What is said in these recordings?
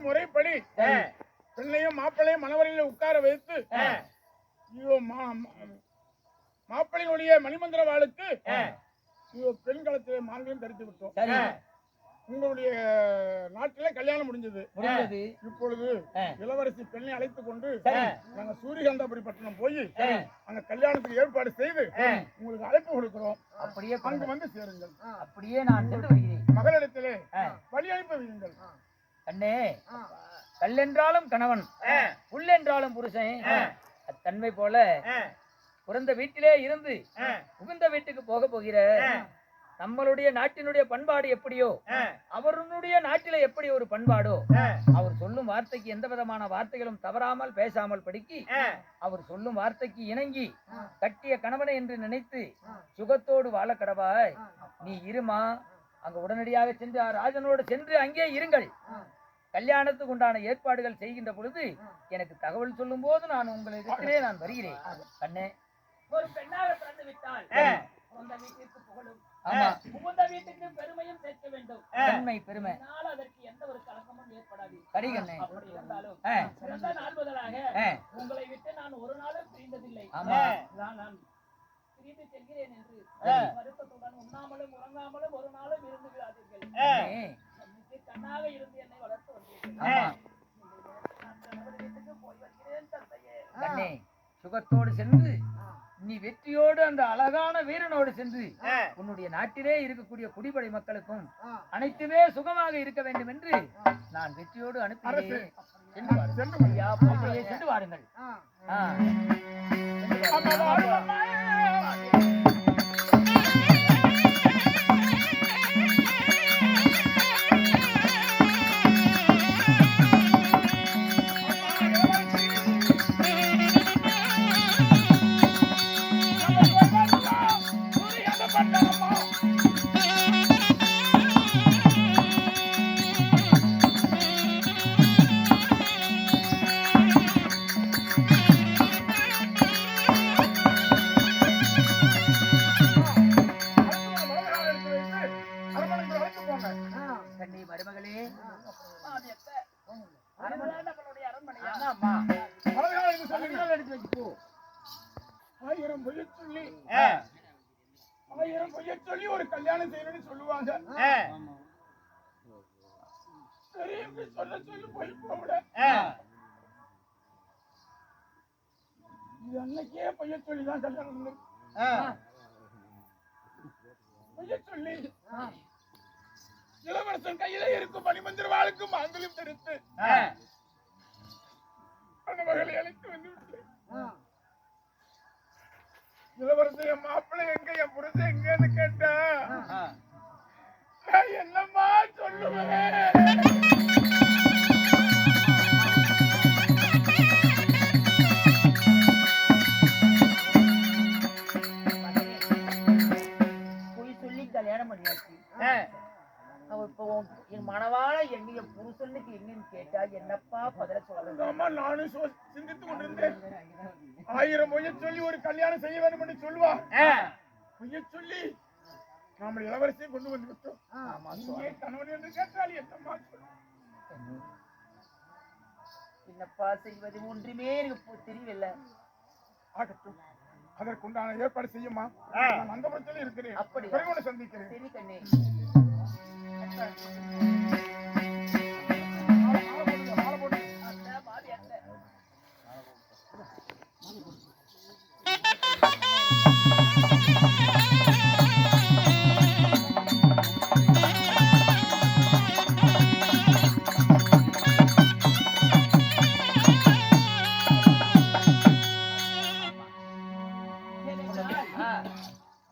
முறைப்படி பெண்ணையும் மாப்பிள்ளையும் மணவரையில உட்கார வைத்து மாப்பிள்ளையுடைய மணிமந்திர வாளுக்கு பெண் களத்திலே மாங்கல்யம் தரித்து விட்டோம். உங்களுடைய நாட்டிலே கல்யாணம் முடிஞ்சது. இப்பொழுது இளவரசி பெண்ணை அழைத்துக் கொண்டு நாங்க சூரியகாந்தாபுரி பட்டணம் போய் அந்த கல்யாணத்துக்கு ஏற்பாடு செய்து உங்களுக்கு அழைப்பு கொடுக்கிறோம். அப்படியே அங்கு வந்து சேருங்கள். அப்படியே நான் சென்று வருகிறேன். மகளிடத்திலே வழி அனுப்ப வையுங்கள். அண்ணே, கல்லென்றாலும் கணவன், புல்லென்றாலும் புருஷன், அத்தன்மை போல பிறந்த வீட்டிலே இருந்து புகுந்த வீட்டுக்கு போக போகிற நம்மளுடைய நாட்டினுடைய பண்பாடு எப்படியோ அவருடைய நாட்டில எப்படி ஒரு பண்பாடோ அவர் சொல்லும் வார்த்தைக்கு எந்த விதமான வார்த்தைகளும் தவறாமல் பேசாமல் படிக்கி அவர் சொல்லும் வார்த்தைக்கு இணங்கி கட்டிய கணவனை என்று நினைத்து சுகத்தோடு வாழ கடவாய். நீ இருமா, அங்க உடனடியாக சென்று ராஜனோடு சென்று அங்கே இருங்கள். கல்யாணத்துக்கு உண்டான ஏற்பாடுகள் செய்கின்ற பொழுது எனக்கு தகவல் சொல்லும் போது நான் உங்களிடத்திலே நான் வருகிறேன். கண்ணே, ஒரு பெண்ணாக பிறந்து விட்டால் வீட்டிற்கு புகழும், புகுந்த வீட்டுக்கு பெருமையும் சேர்க்க வேண்டும். பெருமை பெருமை அதற்கு எந்த ஒரு கலக்கமும் ஏற்படாது. அப்படி இருந்தாலும் பிறந்த நாள் முதலாக உங்களை விட்டு நான் ஒரு நாளும் பிரிந்ததில்லை. நான் பிரிந்து செல்கிறேன் என்று வருத்தத்துடன் உண்ணாமலும் உறங்காமலும் ஒரு நாளும் இருந்து விடாதீர்கள். கண்ணாக இருந்து என்னை வளர்த்து வந்தீர்கள். போய் வருகிறேன் தந்தையே. சுகத்தோடு சென்று நீ வெற்றியோடு அந்த அழகான வீரனோடு சென்று உன்னுடைய நாட்டிலே இருக்கக்கூடிய குடிப்படை மக்களுக்கும் அனைத்துமே சுகமாக இருக்க வேண்டும் என்று நான் வெற்றியோடு அனுப்புகிறேன். சென்று வாருங்கள். சொல்லி ஒரு கல்யாணம் செய்யணும்னு சொல்லுவாங்க. சொல்லி போய் போட இது அன்னைக்கே பைய சொல்லிதான் கல்யாணம் பைய சொல்லி இளவரசன் கையில இருக்கும் மணிமந்திர வாளுக்கும் மாங்கல்யம் தெரித்து அந்த மகளை அழைத்து வந்து விட்டு இளவரசன் என் மாப்பிள்ளை எங்க என் புருஷன் எங்கன்னு கேட்டா என்னம்மா சொல்லுவேன்? போய் சொல்லி கல்யாணம் பண்ணியாச்சு. என் மனவாள எங்க புருஷனுக்கு எங்கன்னு கேட்டா என்னப்பா பதில சொல்லுங்க. நானும் சிந்தித்துக் கொண்டிருந்தேன். 1000 பொய்ய சொல்லி ஒரு கல்யாணம் செய்ய வேண்டும் என்று சொல்லுவா. பொய்ய சொல்லி நாம இளவரசியை கொண்டு வந்து விட்டோம். கணவன் என்று கேட்டால் என்னம்மா என்னப்பா செய்வது ஒன்றுமே எனக்கு தெரியவில்லை. ஆகட்டும், அதற்குண்டான ஏற்பாடு செய்யுமா? நான் அந்த பட்சத்தில் இருக்கிறேன். அப்படி சந்திக்கிறேன். சரி கண்ணே.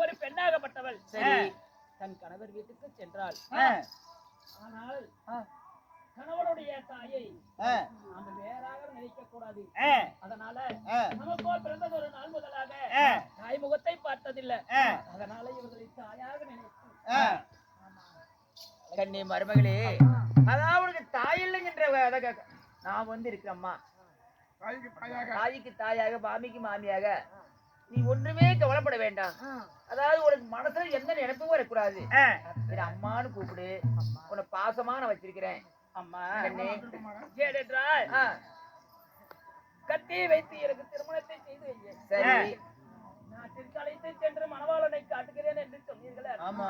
ஒரு பெண்ணாகப்பட்டவள் தன் கணவர் வீட்டுக்கு சென்றாள். ஆனால் கணவனுடைய தாயை நாம வேறாக நினைக்க கூடாது. அதனால நமக்கோல் பிறந்தது ஒரு நாள் முதலாக தாய் முகத்தை பார்த்ததில்லை. அதனால இவர்களை தாயாக நினைத்து கண்ணி மருமகளே, அதாவது தாய் இல்லைங்கிற நான் வந்து இருக்கிறேம்மா. தாய்க்கு தாயாக பாமிக்கு மாமியாக நீ ஒன்றுமே கவலைப்பட வேண்டாம். அதாவது உனக்கு மனசுல எந்த நினைப்பும் வரக்கூடாது. அம்மான்னு கூப்பிடு, உன்னை பாசமா நான் வச்சிருக்கிறேன் அம்மா நந்தகுமாரா? கேடென்றால் கட்டி வைத்து எனக்கு திருமணத்தை செய்து வைங்க. சரி. நான் திருக்கலைத்து சென்று மணவாளனை காட்டுகிறேன் என்று சொன்னீர்களே. ஆமா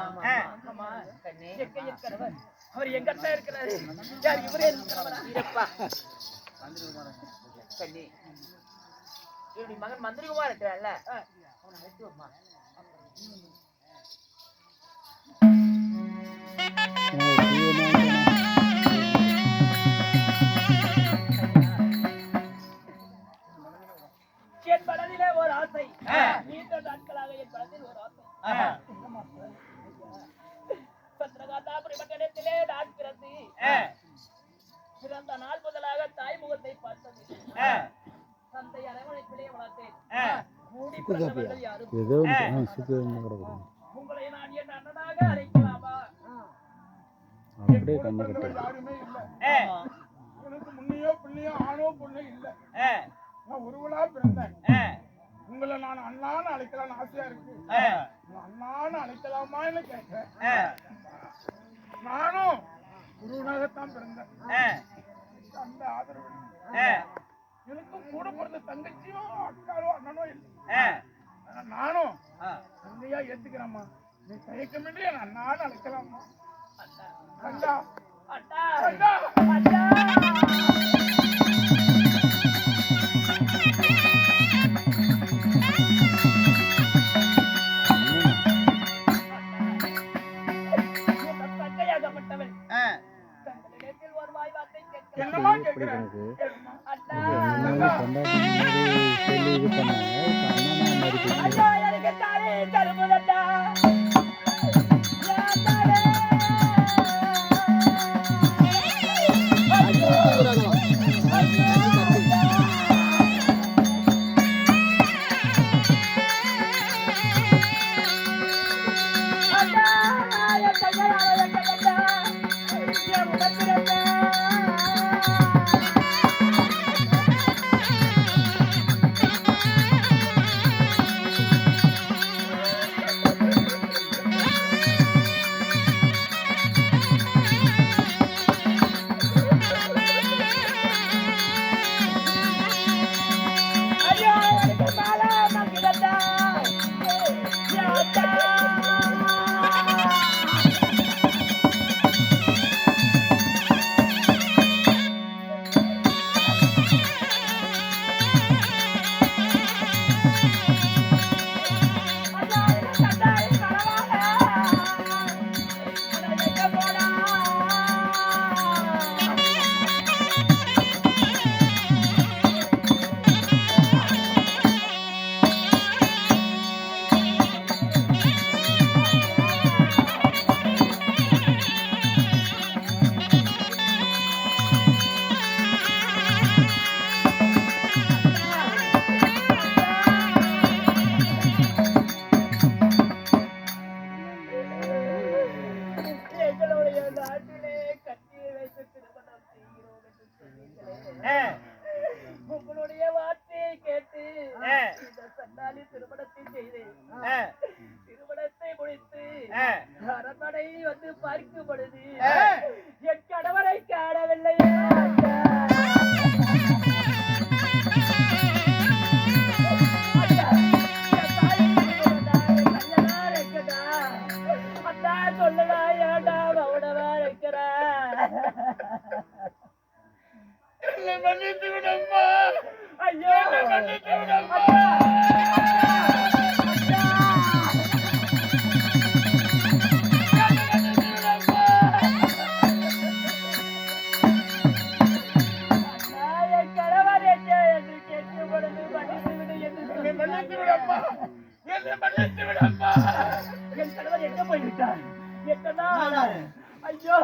ஆமா கண்ணே. எக்கையின் கணவர் அவர் எங்கத்தான் இருக்கிறாரு? யார் இவரே இருக்கிறவரா? இருப்பா கண்ணே. இவருடைய மகன் மந்திரிகுமார் இருக்கிறான்ல, அவனை அழைத்து வாம்மா. என் மனதிலே ஒரு ஆசை, நீண்ட நாட்களாக என் மனதில் ஒரு ஆசை. பத்திரகாத்தாபுரி மண்டலத்திலே நான் பிறந்து பிறந்த நாள் முதலாக தாய் முகத்தை பார்த்தது. தந்தை அரவணைப்பிலே வளர்த்தேன். மூடி பிறந்தவர்கள் யாரும் உங்களை நான் என் அண்ணனாக அழைக்கலாமா? யாருமே இல்ல. எனக்கு முன்னையோ பிள்ளையோ ஆணோ பொண்ணோ இல்ல. நான் ஒருவளா பிறந்தேன். உங்களை நான் அண்ணான்னு அழைக்கலாம்னு ஆசையா இருக்கு. அண்ணான்னு அழைக்கலாமான்னு கேட்டேன். நானும் குருவனாகத்தான் பிறந்தேன். அந்த ஆதரவு எனக்கும் கூட பிறந்த தங்கச்சியோ அக்காரோ அண்ணனோ இல்லை. நானும் தந்தையா ஏத்துக்கிறேம்மா. நீ தயக்கமின்றி என் அண்ணான்னு அழைக்கலாமா? அண்ணா அண்ணா அண்ணா அண்ணா தங்கையாகப்பட்டவள் தங்களிடத்தில் ஒரு வாய் வார்த்தை கேட்கலாம். என்னமா கேட்கிறேன்? அண்ணா ஐயா எனக்கு தானே தருமுதண்டா. உங்களுடைய வார்த்தையை கேட்டு இந்த சண்டாளி திருமணத்தை செய்தேன். திருமணத்தை முடித்து அரண்மனை வந்து பார்க்கும் பொழுது என் கணவரை காணவில்லையே. அண்ணா சொல்லுடா, ஏண்டா மௌனமா இருக்கிறா? என்னை மன்னித்து விடம்மா. ஐயோ என்னை மன்னித்து விடம்மா. என் கணவர் எங்கே என்று கேட்கும் பொழுது மன்னித்து விடு என்று என்னை மன்னித்து விடம்மா. என்னை மன்னித்து விடம்மா. என் கணவர் எங்க போய்விட்டார்? என்னன்னா ஐயோ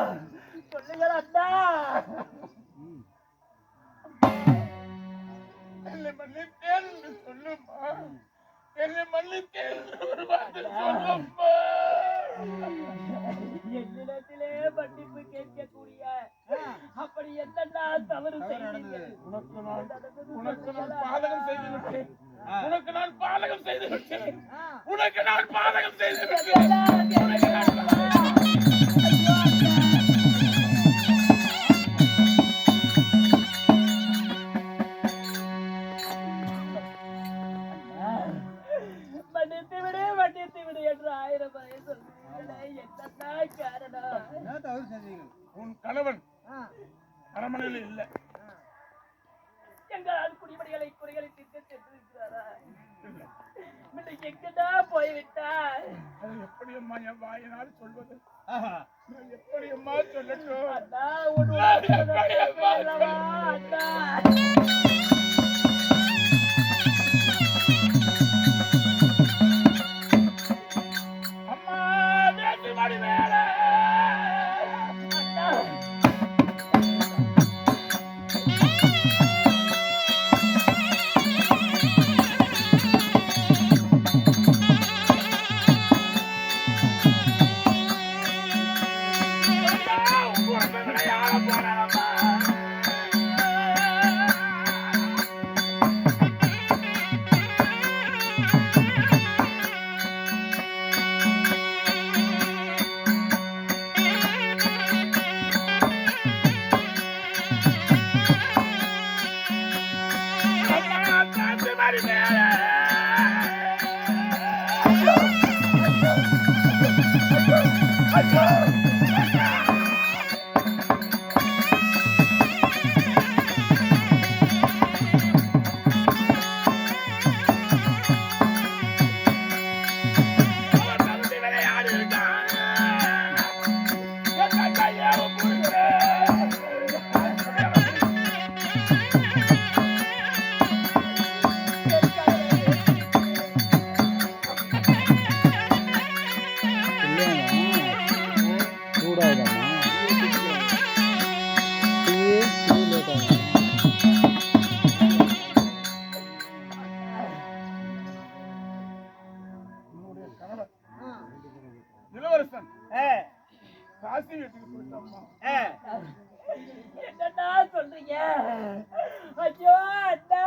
சொல்லுங்கள் அண்ணா. என்னை மன்னித்தேன் என்று சொல்லும்மா. என்னை மன்னித்தேன் என்று ஒரு வார்த்தை சொல்லும்மா. என்னிடத்திலே மன்னிப்பு கேட்கக்கூடிய அப்படி என்னன்னா தவறு செய்தீர்கள்? உனக்கு நான் பாதகம் செய்து விட்டேன். உனக்கு நான் பாதகம் செய்து விட்டேன். உனக்கு நான் பாதகம் செய்து விட்டேன். உனக்கு நான் நினைவில் இல்லை. எங்களால் குடிமணிகளை குறைகளை தீர்க்க சென்றிருக்கிறாரா? இன்றைக்கு எங்கடா போய்விட்டார்? அது எப்படி அம்மா என் வாயினால் சொல்வது? நான் எப்படி அம்மா சொல்லட்டும்? அண்ணா, உன் எப்படி அம்மா அண்ணா. அம்மா வேட்டு மணி மேல அண்ணா, விளையாட போறேன். இளவரசன் காசி வீட்டுக்கு போயிட்டோம்மா. என்னடா சொல்றீங்க? ஐயோ அண்ணா,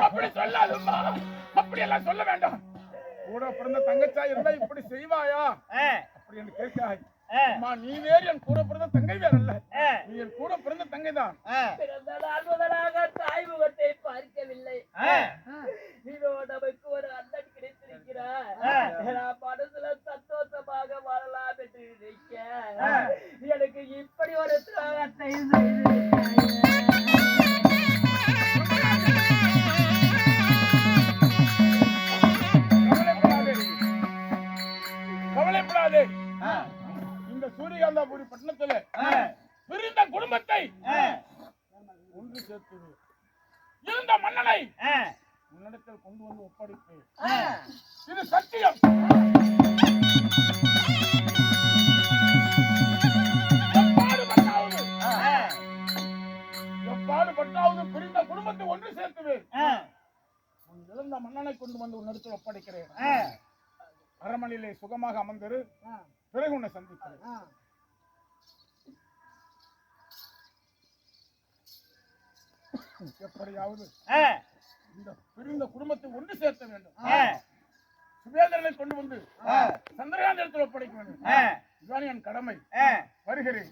அப்படி சொல்லாதம்மா, அப்படி எல்லாம் சொல்ல வேண்டாம். கூட பிறந்த தங்கச்சா இருந்தா இப்படி செய்வாயா அப்படி என்று கேட்காய். அம்மா, நீ வேறு என் கூட பிறந்த தங்கை வேற அல்ல, நீ என் கூட பிறந்த தங்கை தான். பிறந்த நாள் முதலாக தாய் முகத்தை பார்க்கவில்லை. எனக்கு இப்படி ஒரு தியாகத்தை செய்து கவலைப்படாதே. இந்த சூரியகாந்தாபுரி பட்டணத்துல பிரிந்த குடும்பத்தை ஒன்று சேர்த்து இருந்த மன்னனை உன்னிடத்தில் கொண்டு வந்து ஒப்படைப்பு. இது சத்தியம். எப்பாடுபட்டாவது பிரிந்த குடும்பத்தை ஒன்று சேர்த்துவேன். உன் இழந்த மன்னனை கொண்டு வந்து உன்னிடத்தில் ஒப்படைக்கிறேன். அரண்மனையிலே சுகமாக அமர்ந்திரு. பிறகு உன்னை சந்திக்கிறேன். எப்படியாவது இந்த பிரிந்த குடும்பத்தை ஒன்று சேர்த்த வேண்டும். சுபேந்திரனை கொண்டு வந்து சந்திரகாந்த இடத்தில் ஒப்படைக்க வேண்டும். இதுதான் என் கடமை. வருகிறேன்.